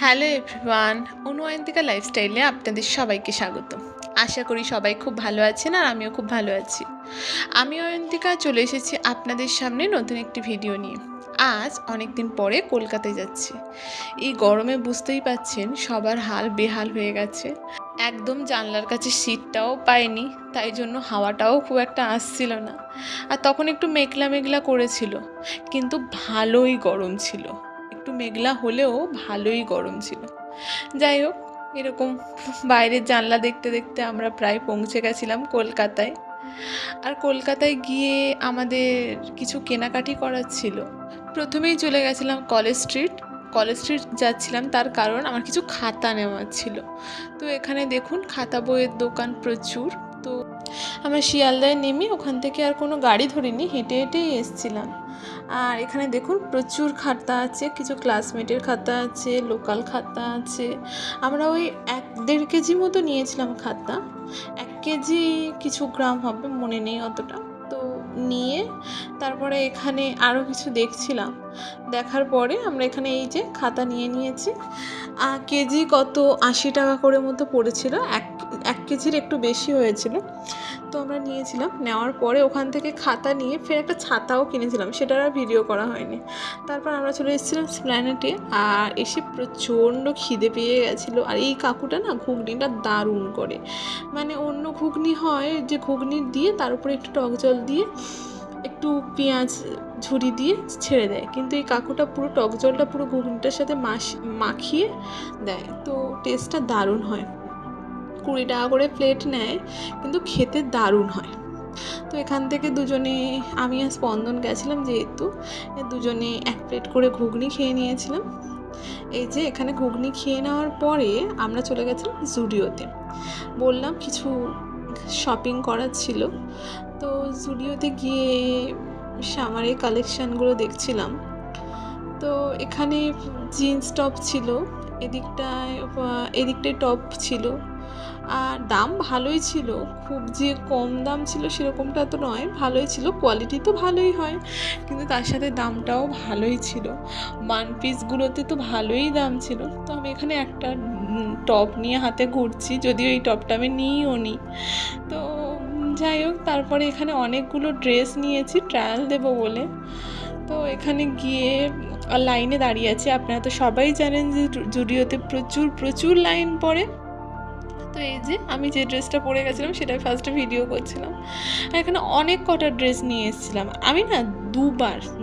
Hello everyone, অনুয়ন্তিকা লাইফস্টাইলে আপনাদের সবাইকে স্বাগত। আশা করি সবাই খুব ভালো আছেন আর আমিও খুব ভালো আছি। আমি অয়ন্তিকা চলে এসেছি আপনাদের সামনে নতুন একটি ভিডিও নিয়ে। আজ অনেক দিন পরে কলকাতায় যাচ্ছি। এই গরমে বুঝতেই পাচ্ছেন সবার হাল বেহাল হয়ে গেছে। একদম জানলার কাছে সিটটাও পাইনি, তাই জন্য হাওয়াটাও খুব একটা আসছিল না। আর তখন একটু মেঘলা মেঘলা করেছিল, কিন্তু ভালোই গরম ছিল। একটু মেঘলা হলেও ভালোই গরম ছিল। যাই হোক, এরকম বাইরের জানলা দেখতে দেখতে আমরা প্রায় পৌঁছে গেছিলাম কলকাতায়। আর কলকাতায় গিয়ে আমাদের কিছু কেনাকাটি করার ছিল। প্রথমেই চলে গেছিলাম কলেজ স্ট্রিট যাচ্ছিলাম, তার কারণ আমার কিছু খাতা নেওয়ার ছিল। তো এখানে দেখুন খাতা বইয়ের দোকান প্রচুর। তো আমরা শিয়ালদায় নেমে ওখান থেকে আর কোনো গাড়ি ধরিনি, হেঁটে হেঁটেই এসছিলাম। আর এখানে দেখুন প্রচুর খাতা আছে, কিছু ক্লাসমেটের খাতা আছে, লোকাল খাতা আছে। আমরা ওই 1-1.5 কেজি মতো নিয়েছিলাম খাতা। 1 কেজি কিছু গ্রাম হবে, মনে নেই অতটা। তো নিয়ে তারপরে এখানে আরও কিছু দেখছিলাম। দেখার পরে আমরা এখানে এই যে খাতা নিয়ে নিয়েছি। কেজি কত 80 টাকা করে মতো পড়েছিল, 1 কেজির একটু বেশি হয়েছিল। তো আমরা নিয়েছিলাম, নেওয়ার পরে ওখান থেকে খাতা নিয়ে ফের একটা ছাতাও কিনেছিলাম, সেটার আর ভিডিও করা হয়নি। তারপর আমরা চলে এসেছিলাম স্প্ল্যানেটে। আর এসে প্রচণ্ড খিদে পেয়ে গেছিলো। আর এই কাকুটা না ঘুগনিটা দারুণ করে। মানে অন্য ঘুগনি হয় যে ঘুগনি দিয়ে তার উপরে একটু টক জল দিয়ে একটু পেঁয়াজ ঝুরি দিয়ে ছেড়ে দেয়, কিন্তু এই কাকুটা পুরো টক জলটা পুরো ঘুগনিটার সাথে মাখিয়ে দেয়। তো টেস্টটা দারুণ হয়। 20 টাকা করে প্লেট নেয়, কিন্তু খেতে দারুণ হয়। তো এখান থেকে দুজনে, আমি আর স্পন্দন গেছিলাম যেহেতু, দুজনে 1 প্লেট করে ঘুগনি খেয়ে নিয়েছিলাম। এই যে এখানে ঘুগনি খেয়ে নেওয়ার পরে আমরা চলে গেছিলাম জুডিওতে। বললাম কিছু শপিং করার ছিল। তো জুডিওতে গিয়ে সামারের কালেকশানগুলো দেখছিলাম। তো এখানে জিন্স টপ ছিল, এদিকটায় টপ ছিল। আর দাম ভালোই ছিল, খুব যে কম দাম ছিল সেরকমটা তো নয়, ভালোই ছিল। কোয়ালিটি তো ভালোই হয়, কিন্তু তার সাথে দামটাও ভালোই ছিল। ওয়ান পিসগুলোতে তো ভালোই দাম ছিল। তো আমি এখানে একটা টপ নিয়ে হাতে ঘুরছি, যদিও এই টপটা আমি নিইও নি। তো যাই হোক, তারপরে এখানে অনেকগুলো ড্রেস নিয়েছি ট্রায়াল দেবো বলে। তো এখানে গিয়ে লাইনে দাঁড়িয়ে আছি। আপনারা তো সবাই জানেন যে জুডিওতে প্রচুর প্রচুর লাইন পড়ে। তো এই যে আমি যে ড্রেসটা পরে গেছিলাম সেটাই ফার্স্টে ভিডিও করছিলাম। আর এখানে অনেক কটা ড্রেস নিয়ে এসেছিলাম। আমি না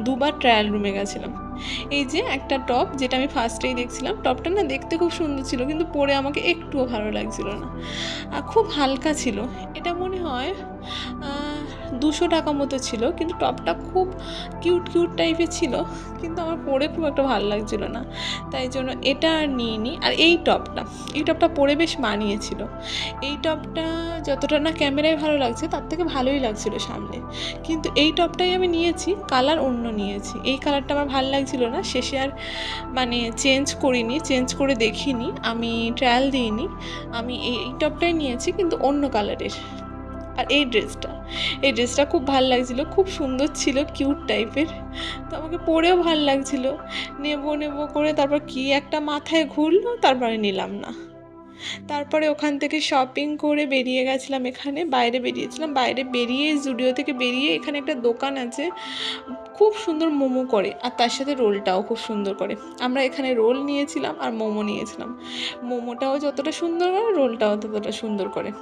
দুবার ট্রায়াল রুমে গেছিলাম। এই যে একটা টপ, যেটা আমি ফার্স্টেই দেখছিলাম, টপটা না দেখতে খুব সুন্দর ছিল, কিন্তু পরে আমাকে একটুও ভালো লাগছিল না। আর খুব হালকা ছিল। এটা মনে হয় 200 টাকা মতো ছিল, কিন্তু টপটা খুব কিউট টাইপের ছিল, কিন্তু আমার পরে খুব একটা ভালো লাগছিল না, তাই জন্য এটা আর নিইনি। আর এই টপটা পরে বেশ মানিয়েছিল। এই টপটা যতটা না ক্যামেরায় ভালো লাগছে, তার থেকে ভালোই লাগছিল সামনে। কিন্তু এই টপটাই আমি নিয়েছি, কালার অন্য নিয়েছি। এই কালারটা আমার ভালো লাগছিল না, শেষে আর মানে চেঞ্জ করে দেখিনি, আমি ট্রায়াল দিইনি। আমি এই টপটাই নিয়েছি, কিন্তু অন্য কালারের। আর এই ড্রেসটা খুব ভালো লাগছিলো, খুব সুন্দর ছিল, কিউট টাইপের। তো আমাকে পরেও ভালো লাগছিলো। নেবো করে তারপর কি একটা মাথায় ঘুরলো, তারপরে নিলাম না। তারপরে ওখান থেকে শপিং করে বেরিয়ে গেছিলাম, বাইরে বেরিয়ে জুডিও থেকে বেরিয়ে এখানে একটা দোকান আছে, খুব সুন্দর মোমো করে, আর তার সাথে রোলটাও খুব সুন্দর করে। আমরা এখানে রোল নিয়েছিলাম আর মোমো নিয়েছিলাম। মোমোটাও যতটা সুন্দর করে, রোলটাও ততটা সুন্দর করে।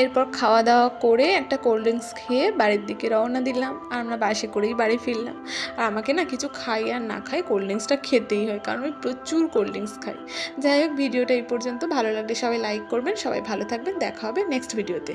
এরপর খাওয়া দাওয়া করে একটা কোল্ড ড্রিঙ্কস খেয়ে বাড়ির দিকে রওনা দিলাম। আর আমরা বাসে করেই বাড়ি ফিরলাম। আর আমাকে না কিছু খাই আর না খাই, কোল্ড ড্রিঙ্কসটা খেতেই হয়, কারণ আমি প্রচুর কোল্ড ড্রিঙ্কস খাই। যাই হোক, ভিডিওটা এই পর্যন্ত। ভালো লাগলে সবাই লাইক করবেন, সবাই ভালো থাকবেন। দেখা হবে নেক্সট ভিডিওতে।